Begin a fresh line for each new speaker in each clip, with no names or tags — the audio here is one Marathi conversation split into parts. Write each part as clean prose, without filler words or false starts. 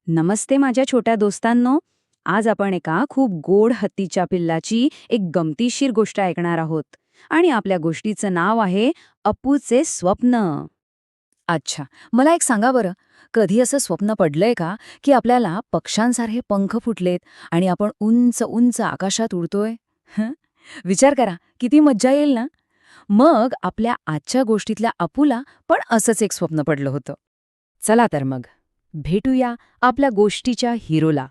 नमस्ते माझ्या छोट्या दोस्तांनो. आज आपण एका खूप गोड हत्तीच्या पिल्लाची एक गमतीशीर गोष्ट ऐकणार आहोत. आणि आपल्या गोष्टीचं नाव आहे अप्पूचे स्वप्न. अच्छा, मला एक सांगा बरं, कधी असं स्वप्न पडलंय का की आपल्याला पक्ष्यांसारखे पंख फुटलेत आणि आपण उंच उंच आकाशात उडतोय? हं? विचार करा, किती मज्जा येईल ना. मग आपल्या आजच्या गोष्टीतल्या अपूला पण असंच एक स्वप्न पडलं होतं. चला तर मग भेटूया आपल्या गोष्टीच्या हिरोला.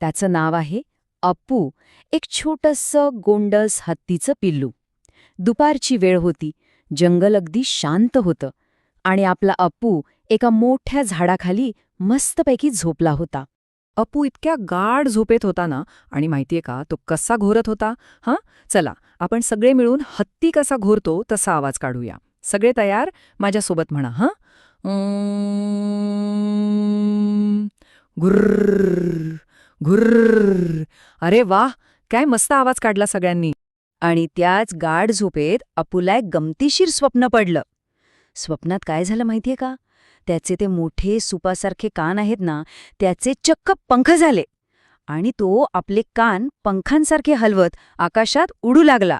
त्याचं नाव आहे अप्पू, एक छोटंसं गोंडस हत्तीचं पिल्लू. दुपारची वेळ होती, जंगल अगदी शांत होतं आणि आपला अप्पू एका मोठ्या झाडाखाली मस्तपैकी झोपला होता.
अप्पू इतक्या गाढ झोपेत होता ना, आणि माहितीये का तो कसा घोरत होता? चला आपण सगळे मिळून हत्ती कसा घोरतो तसा आवाज काढूया. सगळे तयार? माझ्यासोबत म्हणा. घुर्र घुर्र. अरे वाह, काय मस्त आवाज काढला सगळ्यांनी.
आणि त्याच गाढ झोपेत अप्पूला एक गमतीशीर स्वप्न पडलं. स्वप्नात काय झालं माहितीये का? त्याचे ते मोठे सुपासारखे कान आहेत ना, त्याचे चक्क पंख झाले आणि तो आपले कान पंखांसारखे हलवत आकाशात उडू लागला.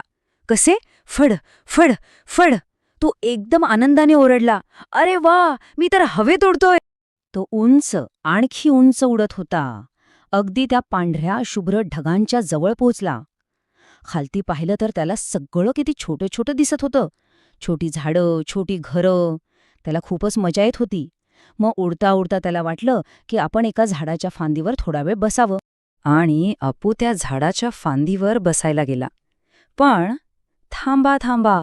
कसे? फड फड फड. तो एकदम आनंदाने ओरडला, अरे वा, मी तर हवेत उडतोय. तो उंच, आणखी उंच उडत होता. अगदी त्या पांढऱ्या शुभ्र ढगांच्या जवळ पोचला. खालती पाहिलं तर त्याला सगळं किती छोटं छोटं दिसत होतं. छोटी झाडं, छोटी घरं. त्याला खूपच मजा येत होती. मग उडता उडता त्याला वाटलं की आपण एका झाडाच्या फांदीवर थोडा वेळ बसावं. आणि अप्पू त्या झाडाच्या फांदीवर बसायला गेला. पण थांबा थांबा,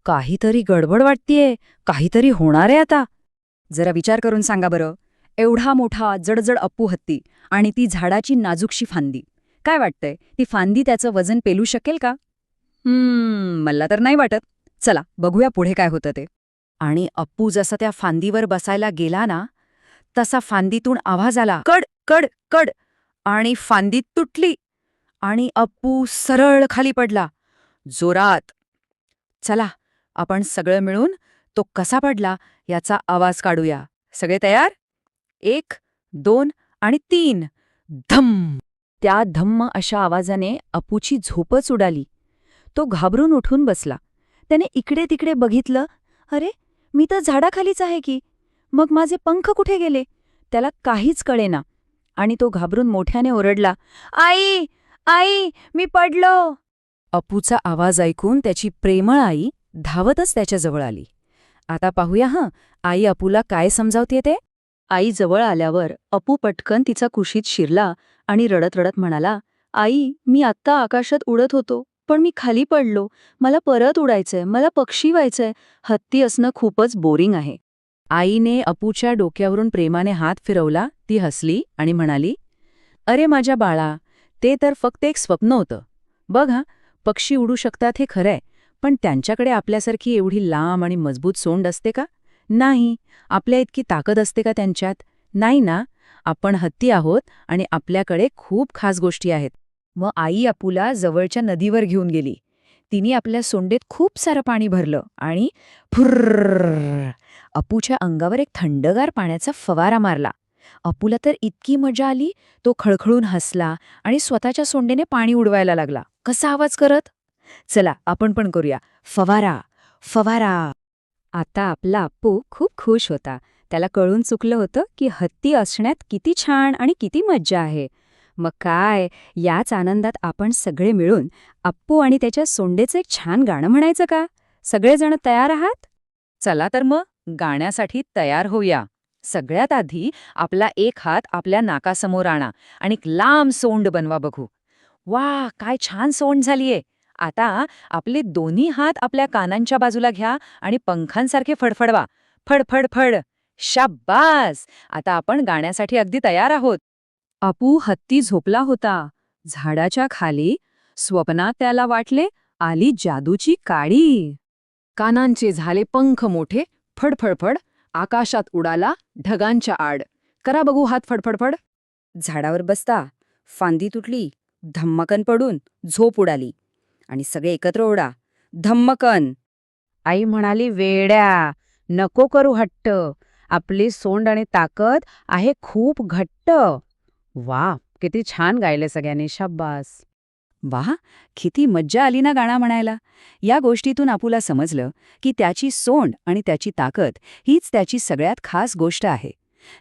काहीतरी गडबड वाटतेय, काहीतरी होणार आहे आता. जरा विचार करून सांगा बरं. एवढा मोठा जडजड अप्पू हत्ती आणि ती झाडाची नाजूकशी फांदी. काय वाटतंय, ती फांदी त्याचं वजन पेलू शकेल का? मला तर नाही वाटत. चला बघूया पुढे काय होतं ते. आणि अप्पू जसा त्या फांदीवर बसायला गेला ना, तसा फांदीतून आवाज आला, कड कड कड. आणि फांदी तुटली आणि अप्पू सरळ खाली पडला, जोरात. चला आपण सगळं मिळून तो कसा पडला याचा आवाज काढूया. सगळे तयार? 1, 2 आणि 3. धम्म. त्या धम्म अशा आवाजाने अप्पूची झोपच उडाली. तो घाबरून उठून बसला. त्याने इकडे तिकडे बघितलं. अरे, मी तर झाडाखालीच आहे की. मग माझे पंख कुठे गेले? त्याला काहीच कळेना. आणि तो घाबरून मोठ्याने ओरडला, आई आई, मी पडलो. अप्पूचा आवाज ऐकून त्याची प्रेमळ आई धावतच त्याच्याजवळ आली. आता पाहूया आई अप्पूला काय समजावते ते. आई जवळ आल्यावर अप्पू पटकन तिचा कुशीत शिरला आणि रडत रडत म्हणाला, आई, मी आत्ता आकाशात उडत होतो, पण मी खाली पडलो. मला परत उडायचंय, मला पक्षी व्हायचंय. हत्ती असणं खूपच बोरिंग आहे. आईने अप्पूच्या डोक्यावरून प्रेमाने हात फिरवला. ती हसली आणि म्हणाली, अरे माझ्या बाळा, ते तर फक्त एक स्वप्न होतं. बघ पक्षी उडू शकतात हे खरंय, पण त्यांच्याकडे आपल्यासारखी एवढी लांब आणि मजबूत सोंड असते का? नाही. आपल्या इतकी ताकद असते का त्यांच्यात? नाही ना. आपण हत्ती आहोत आणि आपल्याकडे खूप खास गोष्टी आहेत. मग आई अप्पूला जवळच्या नदीवर घेऊन गेली. तिने आपल्या सोंडेत खूप सारं पाणी भरलं आणि फुर्र, अप्पूच्या अंगावर एक थंडगार पाण्याचा फवारा मारला. अप्पूला तर इतकी मजा आली, तो खळखळून हसला आणि स्वतःच्या सोंडेने पाणी उडवायला लागला. कसा आवाज करत? चला आपण पण करूया. फवारा फवारा. आता आपला अप्पू खूप खुश होता. त्याला कळून चुकलं होतं की हत्ती असण्यात किती छान आणि किती मज्जा आहे. मग काय, याच आनंदात आपण सगळे मिळून अप्पू आणि त्याच्या सोंडेचं एक छान गाणं म्हणायचं का? सगळेजण तयार आहात? चला तर मग गाण्यासाठी तयार होऊया. सगळ्यात आधी आपला एक हात आपल्या नाकासमोर आणा आणि एक लांब सोंड बनवा बघू. वा, काय छान सोंड झालीये. आता आपले दोन्ही हात आपल्या कानांच्या बाजूला घ्या आणि पंखांसारखे फडफडवा. फडफड फड. शाब्बास. आता आपण गाण्यासाठी अगदी तयार आहोत. अप्पू हत्ती झोपला होता झाडाच्या खाली. स्वप्नात त्याला वाटले आली जादूची काडी. कानांचे झाले पंख मोठे, फडफडफड. आकाशात उडाला ढगांच्या आड. करा बघू हात फडफडफड. झाडावर बसता फांदी तुटली, धम्मकन पडून झोप उडाली आणि सगळे एकत्र ओढा, धम्मकन. आई म्हणाली, वेड्या, नको करू हट्ट. आपली सोंड आणि ताकद आहे खूप घट्ट.
वा, किती छान गायले सगळ्यांनी, शाब्बास.
वाह, किती मज्जा आली ना गाणं म्हणायला. या गोष्टीतून आपूला समजलं की त्याची सोंड आणि त्याची ताकद हीच त्याची सगळ्यात खास गोष्ट आहे.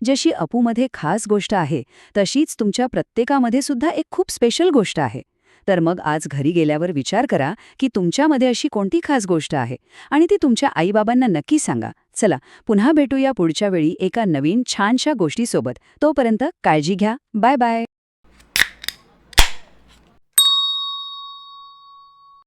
जशी अपूमध्ये खास गोष्ट आहे तशीच तुमच्या प्रत्येकामध्ये सुद्धा एक खूप स्पेशल गोष्ट आहे. तर मग आज घरी गेल्यावर विचार करा की तुमच्यामध्ये अशी कोणती खास गोष्ट आहे आणि ती तुमच्या आईबाबांना नक्की सांगा. चला, पुन्हा भेटूया पुढच्या वेळी एका नवीन छानशा गोष्टीसोबत. तोपर्यंत काळजी घ्या. Bye bye.